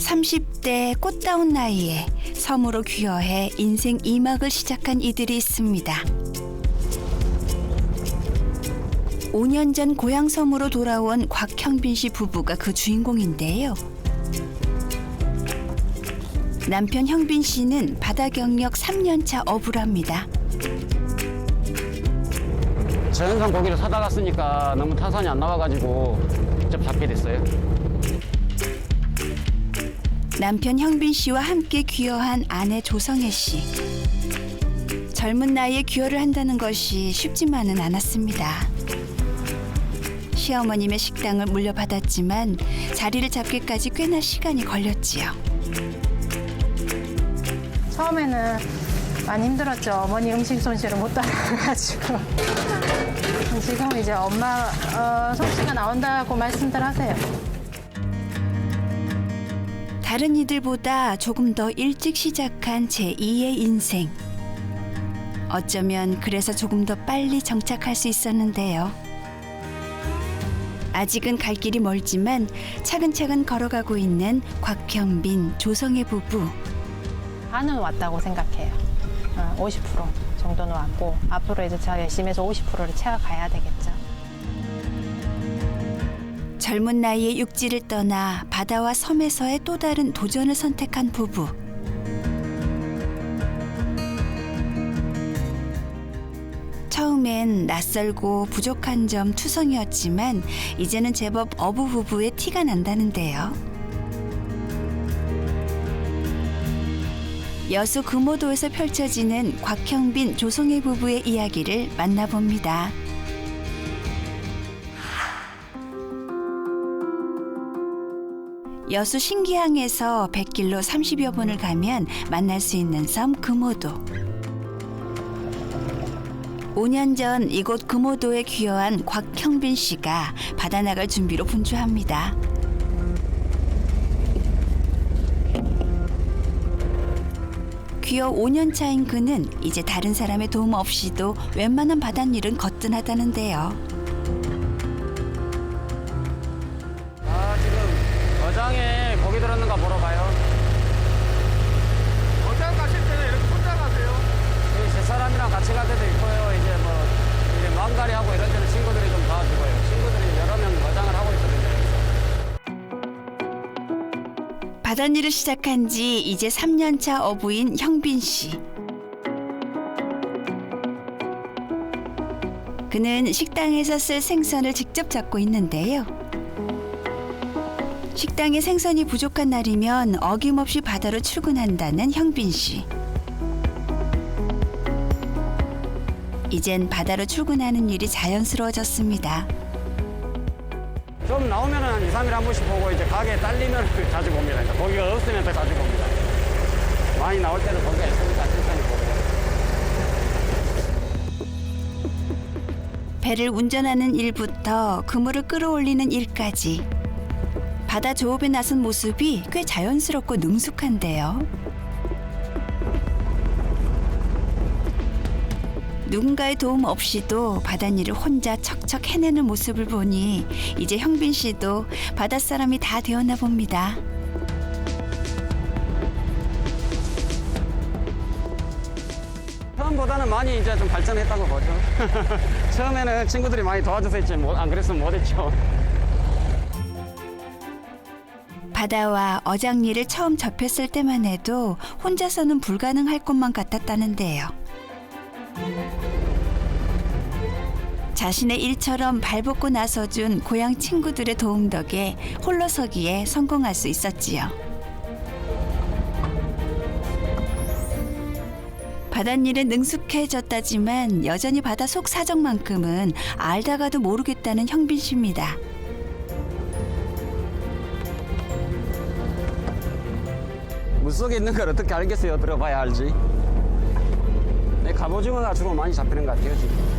30대 꽃다운 나이에 섬으로 귀화해 인생 2막을 시작한 이들이 있습니다. 5년 전 고향 섬으로 돌아온 곽형빈 씨 부부가 그 주인공인데요. 남편 형빈 씨는 바다 경력 3년차 어부랍니다. 자연산 고기를 사다 갔으니까 너무 타산이 안 나와가지고 직접 잡게 됐어요. 남편 형빈 씨와 함께 귀화한 아내 조성애 씨. 젊은 나이에 귀화를 한다는 것이 쉽지만은 않았습니다. 시어머님의 식당을 물려받았지만 자리를 잡기까지 꽤나 시간이 걸렸지요. 처음에는 많이 힘들었죠. 어머니 음식 솜씨를 못 따라가지고. 지금 이제 엄마 솜씨가 나온다고 말씀들 하세요. 다른 이들보다 조금 더 일찍 시작한 제2의 인생. 어쩌면 그래서 조금 더 빨리 정착할 수 있었는데요. 아직은 갈 길이 멀지만 차근차근 걸어가고 있는 곽형빈, 조성애 부부. 반은 왔다고 생각해요. 50% 정도는 왔고 앞으로 이제 제가 열심히 해서 50%를 채워가야 되겠죠. 젊은 나이에 육지를 떠나 바다와 섬에서의 또 다른 도전을 선택한 부부. 처음엔 낯설고 부족한 점 투성이었지만 이제는 제법 어부 부부의 티가 난다는데요. 여수 금오도에서 펼쳐지는 곽형빈, 조성애 부부의 이야기를 만나봅니다. 여수 신기항에서 100길로 30여 분을 가면 만날 수 있는 섬 금오도. 5년 전 이곳 금오도에 귀화한 곽형빈 씨가 바다 나갈 준비로 분주합니다. 귀화 5년 차인 그는 이제 다른 사람의 도움 없이도 웬만한 바닷일은 거뜬하다는데요. 어장에 고기 들었는가 보러 가요. 어장 가실 때는 이렇게 혼자 가세요? 제 사람이랑 같이 갈 때도 있고요. 이제 망가리하고 이런 데는 친구들이 좀 도와주고요. 친구들이 여러 명 어장을 하고 있거든요. 바닷일을 시작한 지 이제 3년 차 어부인 형빈 씨. 그는 식당에서 쓸 생선을 직접 잡고 있는데요. 식당에 생선이 부족한 날이면 어김없이 바다로 출근한다는 형빈 씨. 이젠 바다로 출근하는 일이 자연스러워졌습니다. 좀 나오면 한 2, 3일에 한 번씩 보고 이제 가게에 딸리면 자주 봅니다. 이제 고기가 없으면 더 자주 봅니다. 많이 나올 때는 고기가 있으니까 천천히 보고요. 배를 운전하는 일부터 그물을 끌어올리는 일까지. 바다 조업에 나선 모습이 꽤 자연스럽고 능숙한데요. 누군가의 도움 없이도 바닷일을 혼자 척척 해내는 모습을 보니 이제 형빈 씨도 바닷사람이 다 되었나 봅니다. 처음보다는 많이 이제 좀 발전했다고 보죠. 처음에는 친구들이 많이 도와줘서 했지 안 그랬으면 못했죠. 바다와 어장일을 처음 접했을 때만 해도 혼자서는 불가능할 것만 같았다는데요. 자신의 일처럼 발벗고 나서준 고향 친구들의 도움 덕에 홀로 서기에 성공할 수 있었지요. 바닷일은 능숙해졌다지만 여전히 바다 속 사정만큼은 알다가도 모르겠다는 형빈 씨입니다. 물속에 있는 걸 어떻게 알겠어요? 들어봐야 알지. 네, 갑오징어가 주로 많이 잡히는 것 같아요, 지금.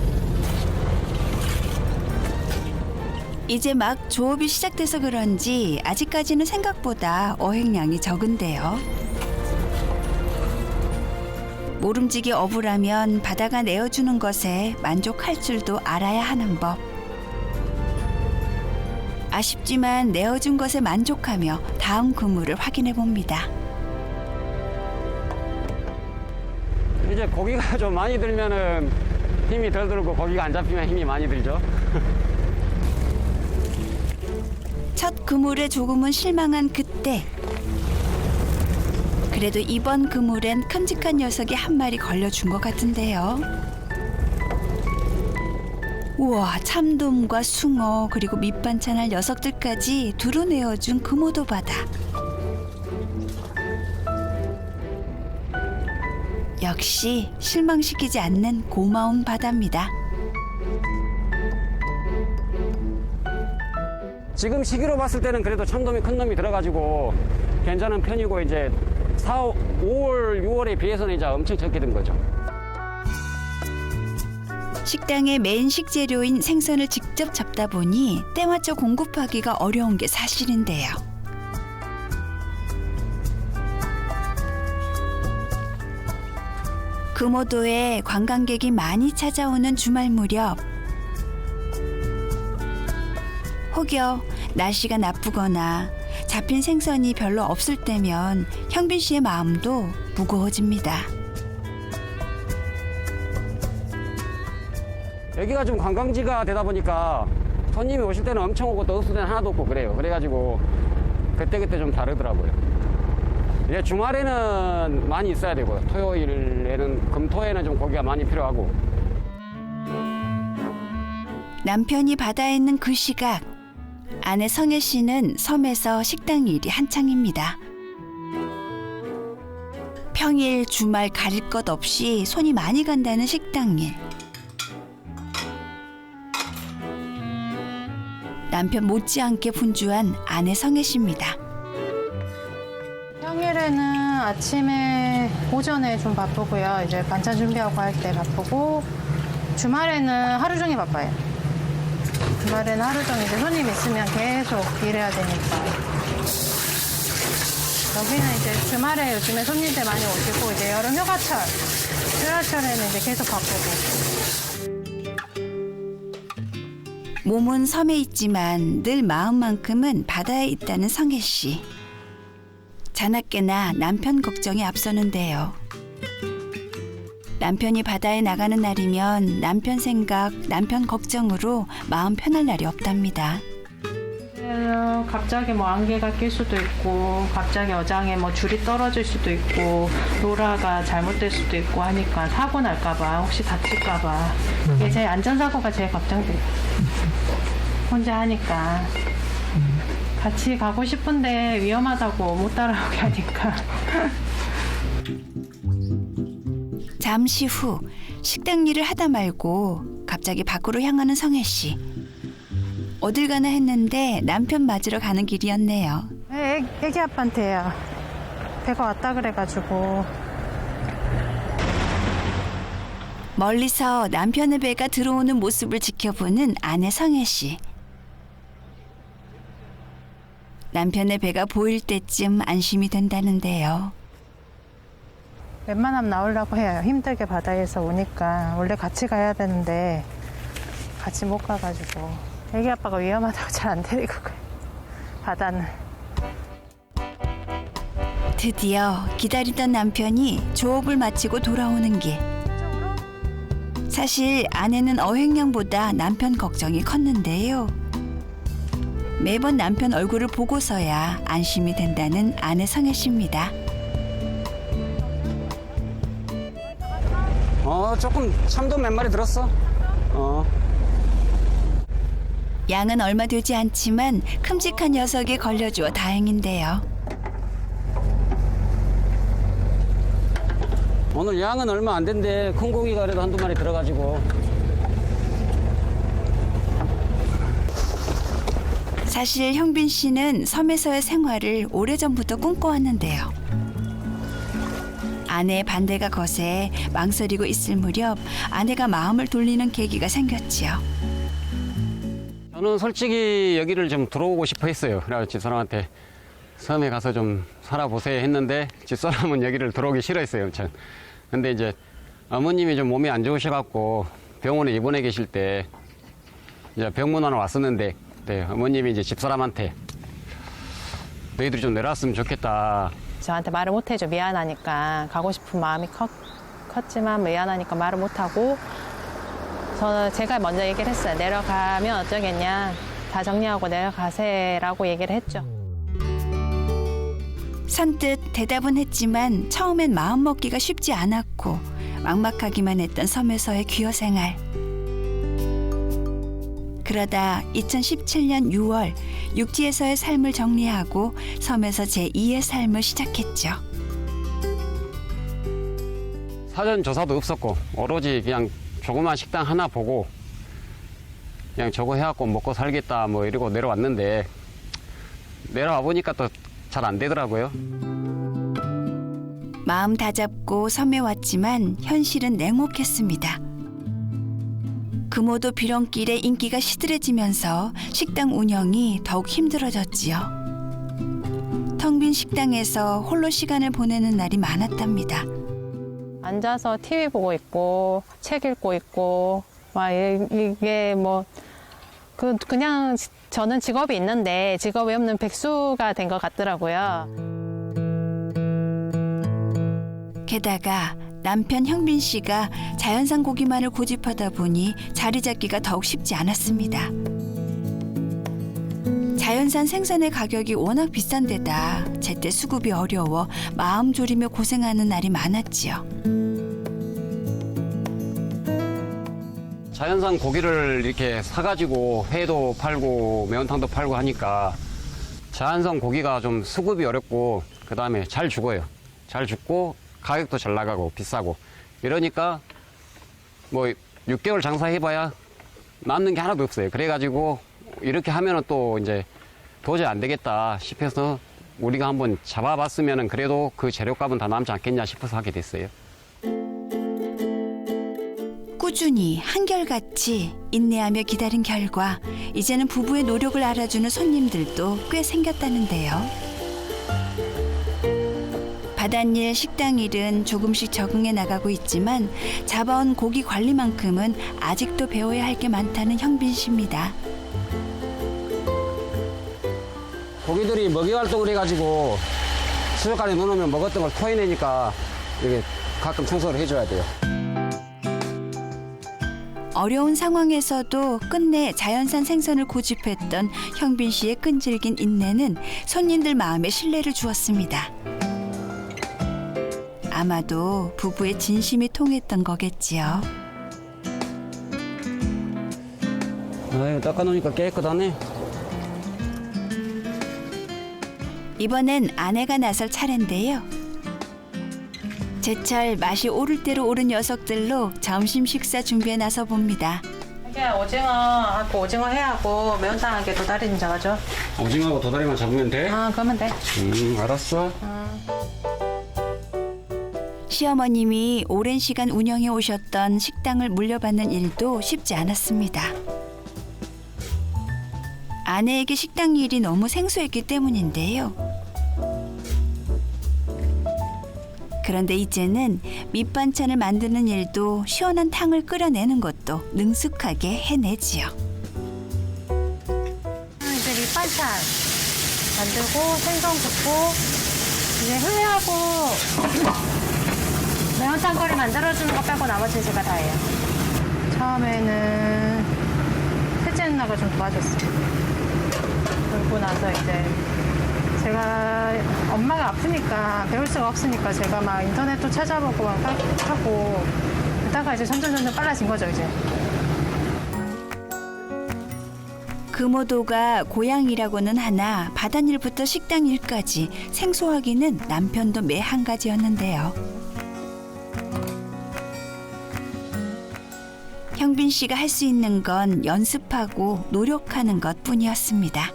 이제 막 조업이 시작돼서 그런지 아직까지는 생각보다 어획량이 적은데요. 모름지기 어부라면 바다가 내어주는 것에 만족할 줄도 알아야 하는 법. 아쉽지만 내어준 것에 만족하며 다음 그물을 확인해 봅니다. 이제 고기가 좀 많이 들면은 힘이 덜 들고 고기가 안 잡히면 힘이 많이 들죠. 첫 그물에 조금은 실망한 그때. 그래도 이번 그물엔 큼직한 녀석이 한 마리 걸려준 것 같은데요. 우와, 참돔과 숭어 그리고 밑반찬할 녀석들까지 두루 내어준 금오도 바다. 역시 실망시키지 않는 고마운 바다입니다. 지금 시기로 봤을 때는 그래도 참돔이 큰 놈이 들어가지고 괜찮은 편이고 이제 5월, 6월에 비해서는 이제 엄청 적게 된 거죠. 식당의 메인 식재료인 생선을 직접 잡다 보니 때맞춰 공급하기가 어려운 게 사실인데요. 금오도에 관광객이 많이 찾아오는 주말 무렵 혹여 날씨가 나쁘거나 잡힌 생선이 별로 없을 때면 형빈 씨의 마음도 무거워집니다. 여기가 좀 관광지가 되다 보니까 손님이 오실 때는 엄청 오고 또 없을 때는 하나도 없고 그래요. 그래가지고 그때그때 좀 다르더라고요. 이제 주말에는 많이 있어야 되고 토요일에는 금토에는 좀 고기가 많이 필요하고. 남편이 바다에 있는 그 시각 아내 성혜 씨는 섬에서 식당 일이 한창입니다. 평일 주말 가릴 것 없이 손이 많이 간다는 식당 일. 남편 못지않게 분주한 아내 성혜 씨입니다. 평일에는 아침에 오전에 좀 바쁘고요. 이제 반찬 준비하고 할 때 바쁘고 주말에는 하루 종일 바빠요. 주말에는 하루 종일 이제 손님 있으면 계속 일해야 되니까. 여기는 이제 주말에 요즘에 손님들 많이 오시고 이제 여름 휴가철에는 이제 계속 바쁘고. 몸은 섬에 있지만 늘 마음만큼은 바다에 있다는 성혜 씨. 자나깨나 남편 걱정이 앞서는데요. 남편이 바다에 나가는 날이면 남편 생각, 남편 걱정으로 마음 편할 날이 없답니다. 갑자기 뭐 안개가 낄 수도 있고 갑자기 어장에 뭐 줄이 떨어질 수도 있고 로라가 잘못될 수도 있고 하니까 사고 날까봐 혹시 다칠까봐 이게 제 안전사고가 제일 걱정돼요. 혼자 하니까 같이 가고 싶은데 위험하다고 못 따라오게 하니까. 잠시 후 식당 일을 하다 말고 갑자기 밖으로 향하는 성혜 씨. 어딜 가나 했는데 남편 맞으러 가는 길이었네요. 애기 아빠한테요. 배가 왔다 그래가지고. 멀리서 남편의 배가 들어오는 모습을 지켜보는 아내 성혜 씨. 남편의 배가 보일 때쯤 안심이 된다는데요. 웬만하면 나오려고 해요. 힘들게 바다에서 오니까 원래 같이 가야 되는데 같이 못 가가지고 애기 아빠가 위험하다고 잘 안 데리고 가요. 바다는. 드디어 기다리던 남편이 조업을 마치고 돌아오는 길. 사실 아내는 어획량보다 남편 걱정이 컸는데요. 매번 남편 얼굴을 보고서야 안심이 된다는 아내 성혜 씨입니다. 조금 참돔 몇 마리 들었어. 양은 얼마 되지 않지만 큼직한 녀석에 걸려주어 다행인데요. 오늘 양은 얼마 안 된대. 큰 고기가 그래도 한두 마리 들어가지고. 사실 형빈 씨는 섬에서의 생활을 오래전부터 꿈꿔왔는데요. 아내의 반대가 거세 망설이고 있을 무렵 아내가 마음을 돌리는 계기가 생겼지요. 저는 솔직히 여기를 좀 들어오고 싶어 했어요. 그래서 집사람한테 섬에 가서 좀 살아보세요 했는데 집사람은 여기를 들어오기 싫어했어요, 엄청. 근데 이제 어머님이 좀 몸이 안 좋으셔갖고 병원에 입원해 계실 때 이제 병문안을 왔었는데 네, 어머님이 이제 집사람한테 너희들이 좀 내려왔으면 좋겠다. 저한테 말을 못해줘. 미안하니까. 가고 싶은 마음이 컸지만 미안하니까 말을 못하고 제가 먼저 얘기를 했어요. 내려가면 어쩌겠냐. 다 정리하고 내려가세라고 얘기를 했죠. 선뜻 대답은 했지만 처음엔 마음먹기가 쉽지 않았고 막막하기만 했던 섬에서의 귀화 생활. 그러다 2017년 6월 육지에서의 삶을 정리하고 섬에서 제2의 삶을 시작했죠. 사전 조사도 없었고 오로지 그냥 조그만 식당 하나 보고 그냥 저거 해갖고 먹고 살겠다 뭐 이러고 내려왔는데 내려와 보니까 또 잘 안 되더라고요. 마음 다잡고 섬에 왔지만 현실은 냉혹했습니다. 금오도 비렁길의 인기가 시들해지면서 식당 운영이 더욱 힘들어졌지요. 텅 빈 식당에서 홀로 시간을 보내는 날이 많았답니다. 앉아서 TV 보고 있고 책 읽고 있고 막 이게 뭐 그냥 저는 직업이 있는데 직업이 없는 백수가 된 것 같더라고요. 게다가 남편 형빈 씨가 자연산 고기만을 고집하다 보니 자리 잡기가 더욱 쉽지 않았습니다. 자연산 생선의 가격이 워낙 비싼 데다 제때 수급이 어려워 마음 졸이며 고생하는 날이 많았지요. 자연산 고기를 이렇게 사가지고 회도 팔고 매운탕도 팔고 하니까 자연산 고기가 좀 수급이 어렵고 그 다음에 잘 죽어요. 잘 죽고 가격도 잘 나가고 비싸고 이러니까 뭐 6개월 장사해봐야 남는 게 하나도 없어요. 그래가지고 이렇게 하면은 또 이제 도저히 안 되겠다 싶어서 우리가 한번 잡아봤으면은 그래도 그 재료값은 다 남지 않겠냐 싶어서 하게 됐어요. 꾸준히 한결같이 인내하며 기다린 결과 이제는 부부의 노력을 알아주는 손님들도 꽤 생겼다는데요. 바닷일, 식당일은 조금씩 적응해 나가고 있지만 잡아온 고기 관리만큼은 아직도 배워야 할 게 많다는 형빈 씨입니다. 고기들이 먹이 활동을 해가지고 수족관에 넣어놓으면 먹었던 걸 토해내니까 이게 가끔 청소를 해줘야 돼요. 어려운 상황에서도 끝내 자연산 생선을 고집했던 형빈 씨의 끈질긴 인내는 손님들 마음에 신뢰를 주었습니다. 아마도 부부의 진심이 통했던 거겠지요. 아유, 닦아놓으니까 깨끗하네. 이번엔 아내가 나설 차례인데요. 제철 맛이 오를 대로 오른 녀석들로 점심 식사 준비에 나서 봅니다. 이게 오징어 오징어 회하고 매운탕하게 도다리 좀 잡아줘. 오징어하고 도다리만 잡으면 돼? 그러면 돼. 알았어. 시어머님이 오랜 시간 운영해 오셨던 식당을 물려받는 일도 쉽지 않았습니다. 아내에게 식당 일이 너무 생소했기 때문인데요. 그런데 이제는 밑반찬을 만드는 일도 시원한 탕을 끓여내는 것도 능숙하게 해내지요. 이제 밑반찬 만들고 생선 굽고 이제 회하고 매운탕거리 만들어주는 거 빼고 나머지는 제가 다 해요. 처음에는 셋째 누나가 좀 도와줬어요. 그러고 나서 이제 제가 엄마가 아프니까 배울 수가 없으니까 제가 막 인터넷도 찾아보고 막 하고 그러다가 이제 점점 빨라진 거죠 이제. 금오도가 고향이라고는 하나 바닷일부터 식당 일까지 생소하기는 남편도 매 한 가지였는데요. 형빈 씨가 할 수 있는 건 연습하고 노력하는 것뿐이었습니다.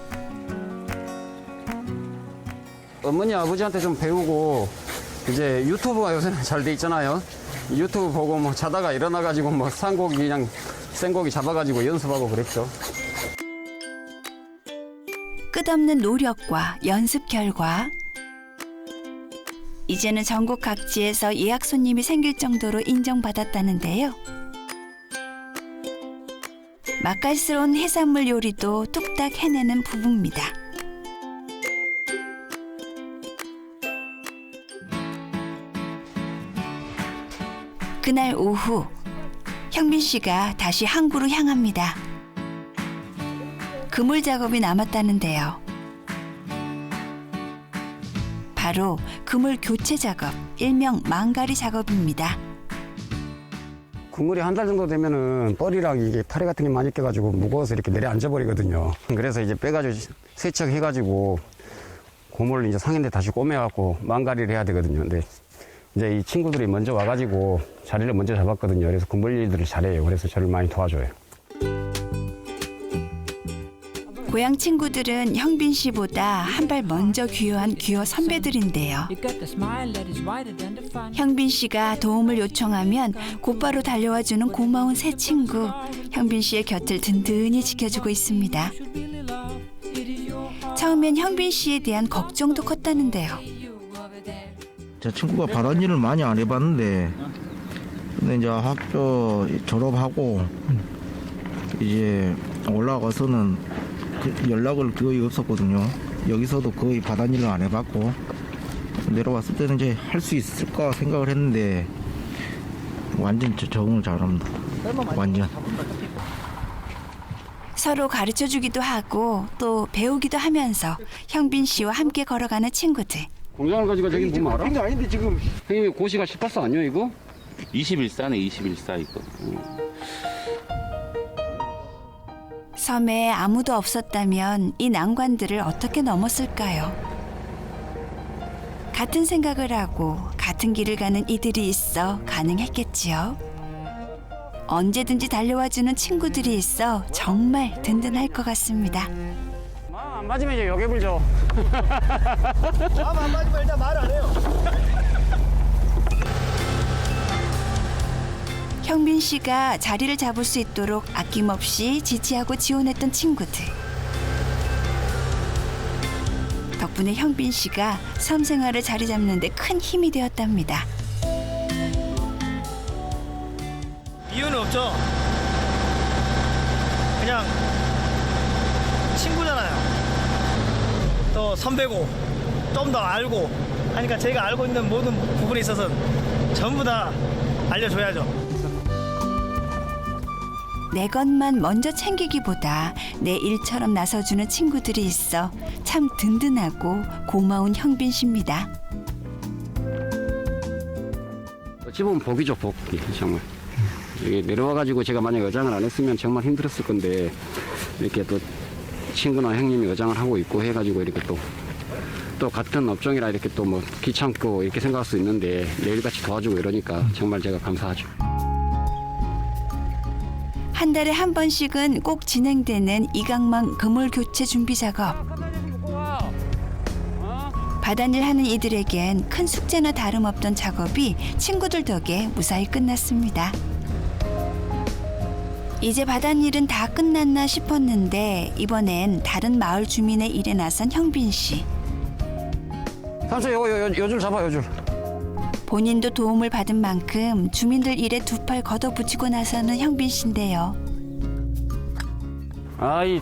어머니 아버지한테 좀 배우고 이제 유튜브가 요새는 잘 돼 있잖아요. 유튜브 보고 뭐 자다가 일어나가지고 뭐 산고기 그냥 생고기 잡아가지고 연습하고 그랬죠. 끝없는 노력과 연습 결과 이제는 전국 각지에서 예약 손님이 생길 정도로 인정받았다는데요. 맛깔스러운 해산물 요리도 뚝딱 해내는 부부입니다. 그날 오후 형빈 씨가 다시 항구로 향합니다. 그물 작업이 남았다는데요. 바로 그물 교체 작업, 일명 망가리 작업입니다. 그물이 한 달 정도 되면은 뻘이랑 이게 파래 같은 게 많이 껴가지고 무거워서 이렇게 내려앉아 버리거든요. 그래서 이제 빼가지고 세척해가지고 고물을 이제 상인데 다시 꼬매갖고 망가리를 해야 되거든요. 근데 이제 이 친구들이 먼저 와가지고 자리를 먼저 잡았거든요. 그래서 그물 일들을 잘해요. 그래서 저를 많이 도와줘요. 고향 친구들은 형빈 씨보다 한 발 먼저 귀화한 귀화 선배들인데요. 형빈 씨가 도움을 요청하면 곧바로 달려와주는 고마운 새 친구. 형빈 씨의 곁을 든든히 지켜주고 있습니다. 처음엔 형빈 씨에 대한 걱정도 컸다는데요. 제 친구가 바닷일을 많이 안 해봤는데, 근데 이제 학교 졸업하고 이제 올라가서는 연락을 거의 없었거든요. 여기서도 거의 바닷일을 안 해봤고, 내려왔을 때는 이제 할 수 있을까 생각을 했는데 완전 적응을 잘합니다. 완전. 서로 가르쳐주기도 하고 또 배우기도 하면서 형빈 씨와 함께 걸어가는 친구들. 공장을 가지고 저기 보면 알아? 그게 아닌데 지금 형님 고시가 18사 아니요 이거? 21사네 21사 이거. 섬에 아무도 없었다면 이 난관들을 어떻게 넘었을까요? 같은 생각을 하고 같은 길을 가는 이들이 있어 가능했겠지요. 언제든지 달려와주는 친구들이 있어 정말 든든할 것 같습니다. 마음 안 맞으면 이제 욕해 불죠. 마음 안 맞으면 일단 말 안 해요. 형빈 씨가 자리를 잡을 수 있도록 아낌없이 지지하고 지원했던 친구들. 덕분에 형빈 씨가 섬 생활을 자리 잡는 데 큰 힘이 되었답니다. 이유는 없죠. 그냥 친구잖아요. 또 선배고 좀 더 알고 하니까 제가 알고 있는 모든 부분에 있어서 전부 다 알려줘야죠. 내 것만 먼저 챙기기보다 내 일처럼 나서주는 친구들이 있어 참 든든하고 고마운 형빈 씨입니다. 어찌 보면 복이죠, 복. 정말. 여기 내려와가지고 제가 만약 어장을 안 했으면 정말 힘들었을 건데 이렇게 또 친구나 형님이 어장을 하고 있고 해가지고 이렇게 또 같은 업종이라 이렇게 또 뭐 귀찮고 이렇게 생각할 수 있는데 매일같이 도와주고 이러니까 정말 제가 감사하죠. 한 달에 한 번씩은 꼭 진행되는 이강망 그물 교체 준비 작업. 바닷일 하는 이들에겐 큰 숙제나 다름없던 작업이 친구들 덕에 무사히 끝났습니다. 이제 바닷일은 다 끝났나 싶었는데 이번엔 다른 마을 주민의 일에 나선 형빈 씨. 삼촌 요 줄 잡아, 요 줄. 본인도 도움을 받은 만큼 주민들 일에 두 팔 걷어붙이고 나서는 형빈 씨인데요. 이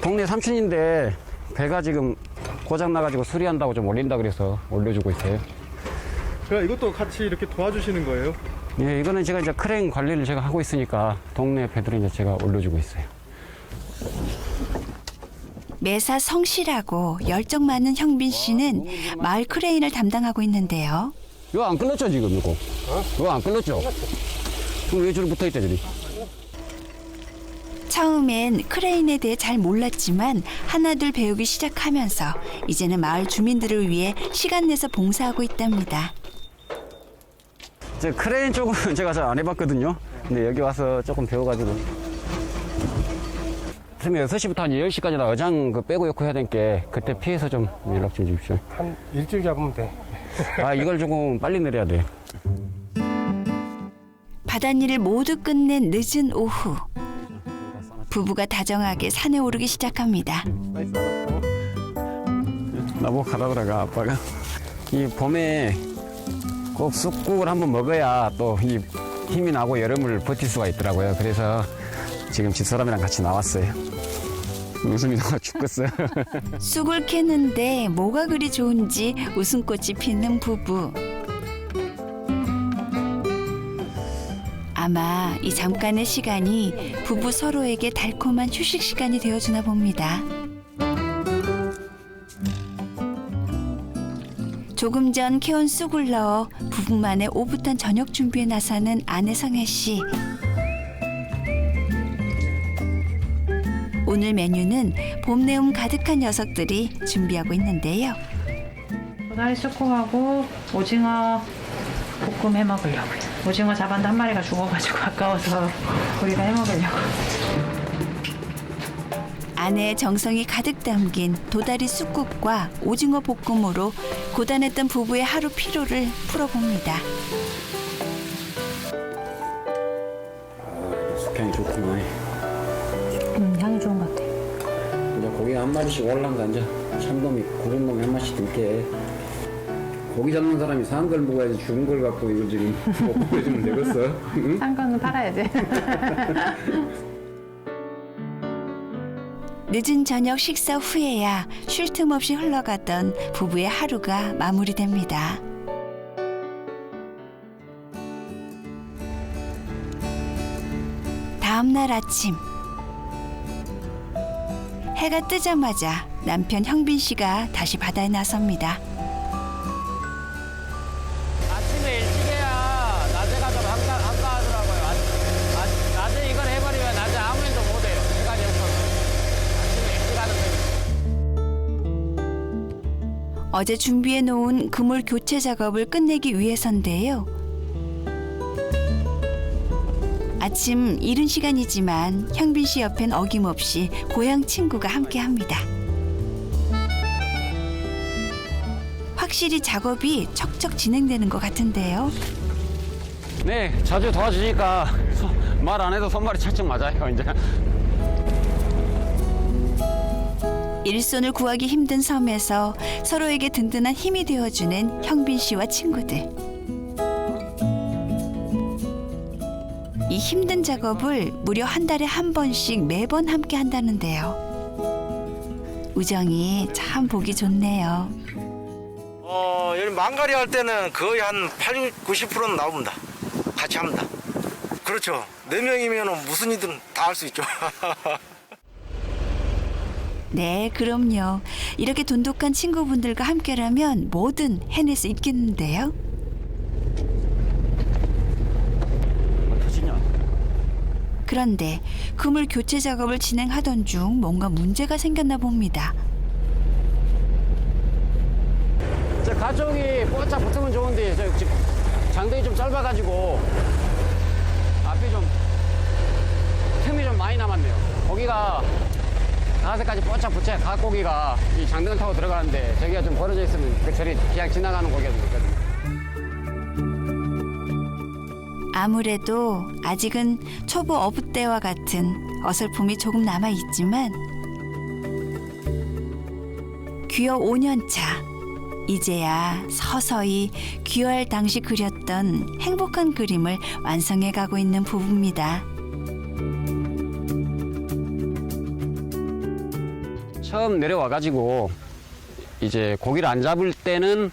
동네 삼촌인데 배가 지금 고장 나가지고 수리한다고 좀 올린다 그래서 올려주고 있어요. 그럼 이것도 같이 이렇게 도와주시는 거예요? 예, 이거는 제가 이제 크레인 관리를 제가 하고 있으니까 동네 배들은 이제 제가 올려주고 있어요. 매사 성실하고 열정 많은 형빈 씨는 마을 크레인을 담당하고 있는데요. 이거 안 끌렸죠 지금 이거? 이거 안 끌렸죠? 그럼 왜 줄 붙어있대 저리? 처음엔 크레인에 대해 잘 몰랐지만 하나둘 배우기 시작하면서 이제는 마을 주민들을 위해 시간 내서 봉사하고 있답니다. 제 크레인 쪽은 제가 잘 안 해봤거든요. 근데 여기 와서 조금 배워가지고. 아침에 6시부터 한 10시까지 나 어장 빼고 놓고 해야 되니까 그때 피해서 좀 연락 좀 주십시오. 한 일주일 잡으면 돼. 이걸 조금 빨리 내려야 돼. 바닷일을 모두 끝낸 늦은 오후. 부부가 다정하게 산에 오르기 시작합니다. 나보고 가라 그러가 아빠가. 이 봄에 꼭 쑥국을 한번 먹어야 또 이 힘이 나고 여름을 버틸 수가 있더라고요. 그래서 지금 집사람이랑 같이 나왔어요. 웃음이 나와 죽겠어요. 쑥을 캐는데 뭐가 그리 좋은지 웃음꽃이 피는 부부. 아마 이 잠깐의 시간이 부부 서로에게 달콤한 휴식 시간이 되어주나 봅니다. 조금 전 캐온 쑥을 넣어 부부만의 오붓한 저녁 준비에 나서는 아내 성혜 씨. 오늘 메뉴는 봄 내음 가득한 녀석들이 준비하고 있는데요. 도다리 쑥국하고 오징어 볶음 해 먹으려고요. 오징어 잡았는데 한 마리가 죽어가지고 아까워서 우리가 해 먹으려고. 아내의 정성이 가득 담긴 도다리 쑥국과 오징어 볶음으로 고단했던 부부의 하루 피로를 풀어봅니다. 숙향이 좋구만. 향이 좋은 것 같아. 이제 고기 한 마리씩 올라간다. 이제 참돔이 굵은 놈이 한 마리씩 들게. 고기 잡는 사람이 산 걸 먹어야지 죽은 걸 갖고 이걸 지금 먹고 해주면 되겠어? 응? 산 거는 팔아야지. 늦은 저녁 식사 후에야 쉴 틈 없이 흘러갔던 부부의 하루가 마무리됩니다. 다음 날 아침 해가 뜨자마자 남편 형빈 씨가 다시 바다에 나섭니다. 아침에 일찍 해야 낮에 가도록 한가하더라고요. 낮에 이걸 해버리면 낮에 아무 일도 못해요. 시간이 없어서. 아침에 일찍 하는 편이에요. 어제 준비해 놓은 그물 교체 작업을 끝내기 위해서인데요. 아침 이른 시간이지만 형빈 씨 옆엔 어김없이 고향 친구가 함께합니다. 확실히 작업이 척척 진행되는 것 같은데요. 네, 자주 도와주니까 말 안 해도 손발이 찰떡 맞아요, 이제. 일손을 구하기 힘든 섬에서 서로에게 든든한 힘이 되어주는 형빈 씨와 친구들. 이 힘든 작업을 무려 한 달에 한 번씩 매번 함께 한다는데요. 우정이 참 보기 좋네요. 여기 망가리 할 때는 거의 한 80-90%는 나옵니다. 같이 합니다. 그렇죠. 4명이면 무슨 일든 다 할 수 있죠. 네, 그럼요. 이렇게 돈독한 친구분들과 함께라면 뭐든 해낼 수 있겠는데요. 터지냐? 그런데 그물 교체 작업을 진행하던 중 뭔가 문제가 생겼나 봅니다. 저 가쪽이 뽀짝 붙으면 좋은데 저 지금 장등이 좀 짧아가지고 앞이 좀 틈이 좀 많이 남았네요. 고기가 가세까지 뽀짝 붙여야 갓고기가 이 장등을 타고 들어가는데 저기가 좀 벌어져 있으면 그 저리 그냥 지나가는 고기가 좀 있거든요. 아무래도 아직은 초보 어부 때와 같은 어설픔이 조금 남아 있지만 귀여 5년 차. 이제야 서서히 귀월 당시 그렸던 행복한 그림을 완성해 가고 있는 부부입니다. 처음 내려와가지고 이제 고기를 안 잡을 때는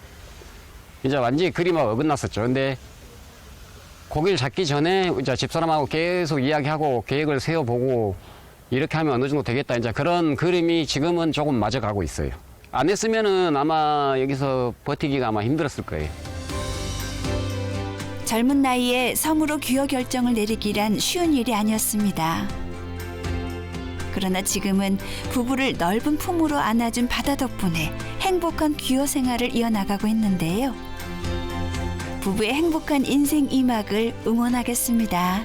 이제 완전히 그림하고 어긋났었죠. 근데 고기를 잡기 전에 이제 집사람하고 계속 이야기하고 계획을 세워보고 이렇게 하면 어느 정도 되겠다. 이제 그런 그림이 지금은 조금 맞아가고 있어요. 안 했으면은 아마 여기서 버티기가 아마 힘들었을 거예요. 젊은 나이에 섬으로 귀화 결정을 내리기란 쉬운 일이 아니었습니다. 그러나 지금은 부부를 넓은 품으로 안아준 바다 덕분에 행복한 귀화 생활을 이어나가고 있는데요. 부부의 행복한 인생 이막을 응원하겠습니다.